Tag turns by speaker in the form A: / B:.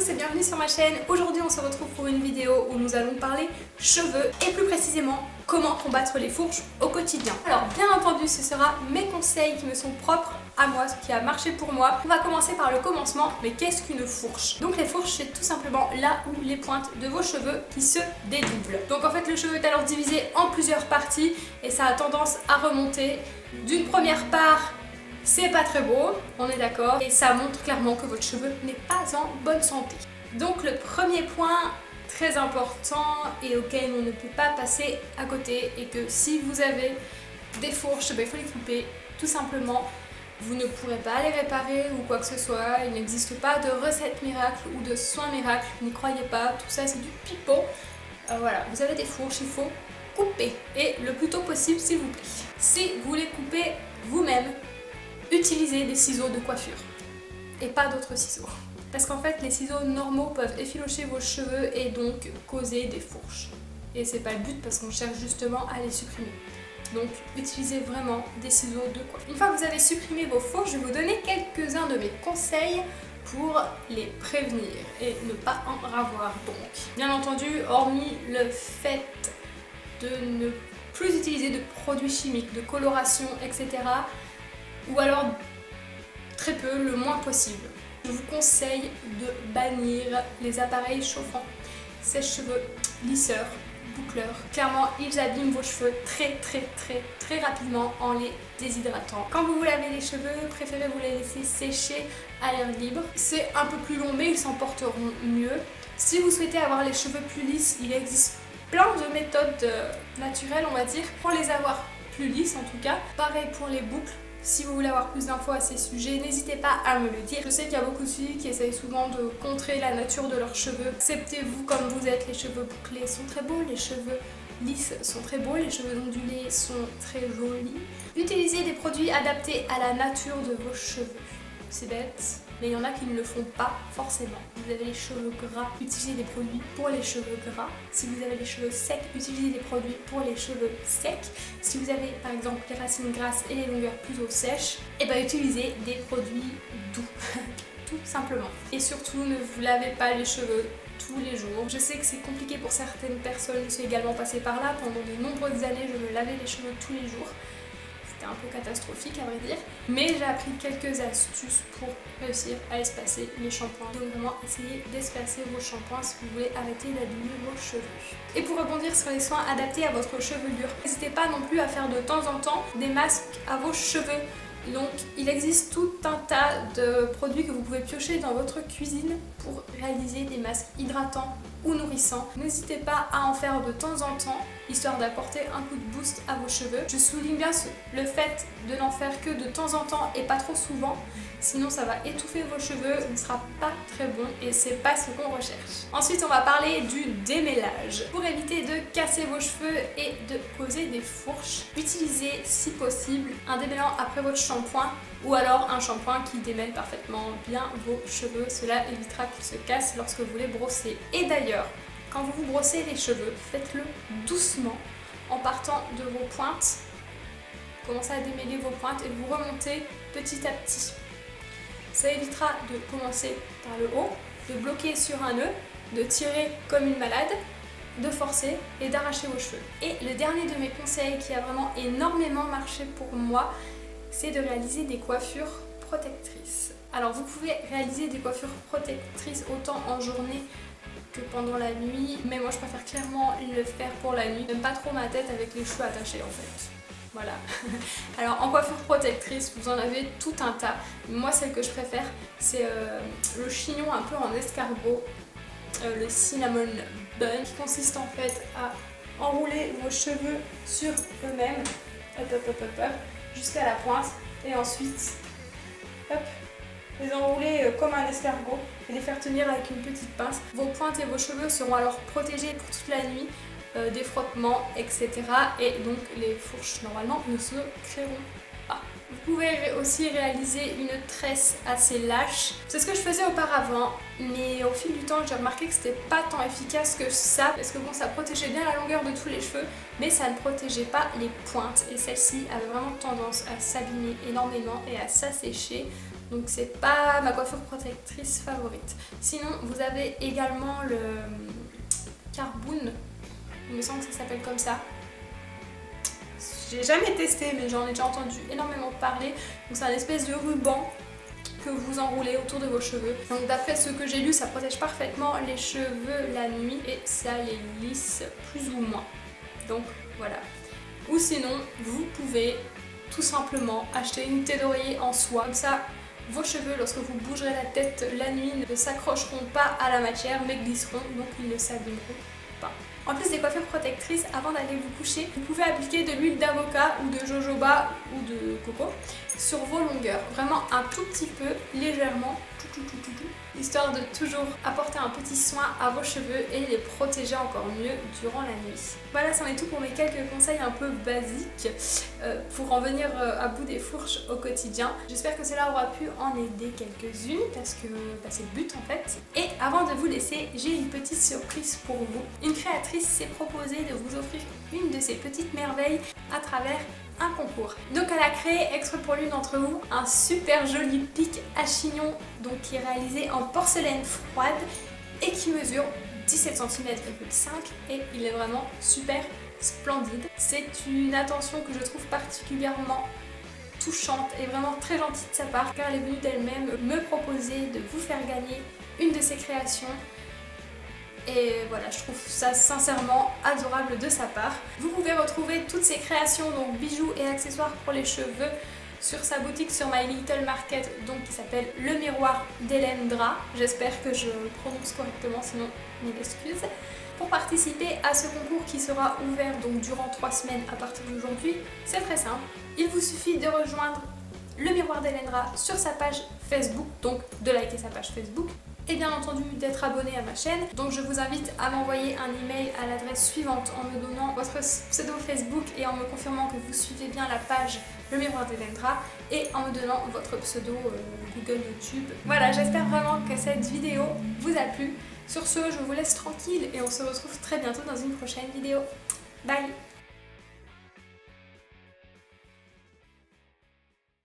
A: et bienvenue sur ma chaîne. Aujourd'hui on se retrouve pour une vidéo où nous allons parler cheveux et plus précisément comment combattre les fourches au quotidien. Alors bien entendu ce sera mes conseils qui me sont propres à moi, ce qui a marché pour moi. On va commencer par le commencement, mais qu'est-ce qu'une fourche? Donc les fourches c'est tout simplement là où les pointes de vos cheveux qui se dédoublent. Donc en fait le cheveu est alors divisé en plusieurs parties et ça a tendance à remonter d'une première part. C'est pas très beau, on est d'accord, et ça montre clairement que votre cheveu n'est pas en bonne santé. Donc le premier point très important et auquel on ne peut pas passer à côté est que si vous avez des fourches, il faut les couper tout simplement. Vous ne pourrez pas les réparer ou quoi que ce soit, il n'existe pas de recette miracle ou de soin miracle, n'y croyez pas, tout ça c'est du pipeau. Voilà, vous avez des fourches, il faut couper, et le plus tôt possible s'il vous plaît. Si vous les coupez vous-même, utilisez des ciseaux de coiffure et pas d'autres ciseaux. Parce qu'en fait, les ciseaux normaux peuvent effilocher vos cheveux et donc causer des fourches. Et c'est pas le but parce qu'on cherche justement à les supprimer. Donc utilisez vraiment des ciseaux de coiffure. Une fois que vous avez supprimé vos fourches, je vais vous donner quelques-uns de mes conseils pour les prévenir et ne pas en avoir donc. Bien entendu, hormis le fait de ne plus utiliser de produits chimiques, de coloration, etc. ou alors très peu, le moins possible. Je vous conseille de bannir les appareils chauffants, sèche-cheveux, lisseurs, boucleurs. Clairement, ils abîment vos cheveux très rapidement en les déshydratant. Quand vous vous lavez les cheveux, préférez vous les laisser sécher à l'air libre. C'est un peu plus long mais ils s'en porteront mieux. Si vous souhaitez avoir les cheveux plus lisses, il existe plein de méthodes naturelles on va dire pour les avoir plus lisses en tout cas. Pareil pour les boucles. Si vous voulez avoir plus d'infos à ces sujets, n'hésitez pas à me le dire. Je sais qu'il y a beaucoup de filles qui essayent souvent de contrer la nature de leurs cheveux. Acceptez-vous comme vous êtes, les cheveux bouclés sont très beaux, les cheveux lisses sont très beaux, les cheveux ondulés sont très jolis. Utilisez des produits adaptés à la nature de vos cheveux. C'est bête, mais il y en a qui ne le font pas forcément. Vous avez les cheveux gras, utilisez des produits pour les cheveux gras. Si vous avez les cheveux secs, utilisez des produits pour les cheveux secs. Si vous avez par exemple les racines grasses et les longueurs plutôt sèches, utilisez des produits doux, tout simplement. Et surtout, ne vous lavez pas les cheveux tous les jours. Je sais que c'est compliqué pour certaines personnes, je suis également passée par là. Pendant de nombreuses années, je me lavais les cheveux tous les jours. C'était un peu catastrophique à vrai dire, mais j'ai appris quelques astuces pour réussir à espacer les shampoings. Donc vraiment essayez d'espacer vos shampoings si vous voulez arrêter d'abîmer vos cheveux. Et pour rebondir sur les soins adaptés à votre chevelure, n'hésitez pas non plus à faire de temps en temps des masques à vos cheveux. Donc il existe tout un tas de produits que vous pouvez piocher dans votre cuisine pour réaliser des masques hydratants ou nourrissants. N'hésitez pas à en faire de temps en temps, histoire d'apporter un coup de boost à vos cheveux. Je souligne bien le fait de n'en faire que de temps en temps et pas trop souvent, sinon ça va étouffer vos cheveux, ce ne sera pas très bon et c'est pas ce qu'on recherche. Ensuite on va parler du démêlage. Pour éviter de casser vos cheveux et de causer des fourches, utilisez si possible un démêlant après votre shampoing ou alors un shampoing qui démêle parfaitement bien vos cheveux. Cela évitera qu'ils se cassent lorsque vous les brossez. Et d'ailleurs, quand vous vous brossez les cheveux, faites-le doucement en partant de vos pointes. Commencez à démêler vos pointes et vous remontez petit à petit. Ça évitera de commencer par le haut, de bloquer sur un nœud, de tirer comme une malade, de forcer et d'arracher vos cheveux. Et le dernier de mes conseils qui a vraiment énormément marché pour moi, c'est de réaliser des coiffures protectrices. Alors vous pouvez réaliser des coiffures protectrices autant en journée que pendant la nuit, mais moi je préfère clairement le faire pour la nuit. J'aime pas trop ma tête avec les cheveux attachés en fait. Voilà. Alors en coiffure protectrice, vous en avez tout un tas. Moi celle que je préfère, c'est le chignon un peu en escargot, le cinnamon bun, qui consiste en fait à enrouler vos cheveux sur eux-mêmes, jusqu'à la pointe, et ensuite, les enrouler comme un escargot et les faire tenir avec une petite pince. Vos pointes et vos cheveux seront alors protégés pour toute la nuit des frottements, etc. Et donc les fourches normalement ne se créeront pas. Vous pouvez aussi réaliser une tresse assez lâche. C'est ce que je faisais auparavant, mais au fil du temps j'ai remarqué que c'était pas tant efficace que ça, parce que bon, ça protégeait bien la longueur de tous les cheveux, mais ça ne protégeait pas les pointes, et celle-ci avait vraiment tendance à s'abîmer énormément et à s'assécher. Donc c'est pas ma coiffure protectrice favorite. Sinon vous avez également le Carboon, il me semble que ça s'appelle comme ça. J'ai jamais testé mais j'en ai déjà entendu énormément parler. Donc c'est un espèce de ruban que vous enroulez autour de vos cheveux. Donc d'après ce que j'ai lu, ça protège parfaitement les cheveux la nuit et ça les lisse plus ou moins. Donc voilà. Ou sinon, vous pouvez tout simplement acheter une thé d'oreiller en soie. Comme ça, vos cheveux, lorsque vous bougerez la tête la nuit, ne s'accrocheront pas à la matière mais glisseront, donc ils ne s'abîmeront pas. En plus des coiffures protectrices, avant d'aller vous coucher, vous pouvez appliquer de l'huile d'avocat ou de jojoba ou de coco sur vos longueurs. Vraiment un tout petit peu, légèrement, histoire de toujours apporter un petit soin à vos cheveux et les protéger encore mieux durant la nuit. Voilà, c'en est tout pour mes quelques conseils un peu basiques pour en venir à bout des fourches au quotidien. J'espère que cela aura pu en aider quelques-unes parce que c'est le but en fait. Et avant de vous laisser, j'ai une petite surprise pour vous. Une créatrice s'est proposée de vous offrir une de ces petites merveilles à travers un concours. Donc elle a créé exprès pour l'une d'entre vous un super joli pic à chignon, donc qui est réalisé en porcelaine froide et qui mesure 17 cm,5 et il est vraiment super splendide. C'est une attention que je trouve particulièrement touchante et vraiment très gentille de sa part car elle est venue d'elle-même me proposer de vous faire gagner une de ses créations. Et voilà, je trouve ça sincèrement adorable de sa part. Vous pouvez retrouver toutes ses créations, donc bijoux et accessoires pour les cheveux, sur sa boutique sur My Little Market, donc qui s'appelle Le Miroir d'Hélène Dra. J'espère que je le prononce correctement, sinon mille excuses. Pour participer à ce concours qui sera ouvert donc durant 3 semaines à partir d'aujourd'hui, c'est très simple. Il vous suffit de rejoindre Le Miroir d'Hélène Dra sur sa page Facebook, donc de liker sa page Facebook. Et bien entendu d'être abonné à ma chaîne. Donc je vous invite à m'envoyer un email à l'adresse suivante en me donnant votre pseudo Facebook et en me confirmant que vous suivez bien la page Le Miroir d'Hélène Dra et en me donnant votre pseudo Google, YouTube. Voilà, j'espère vraiment que cette vidéo vous a plu. Sur ce, je vous laisse tranquille et on se retrouve très bientôt dans une prochaine vidéo. Bye!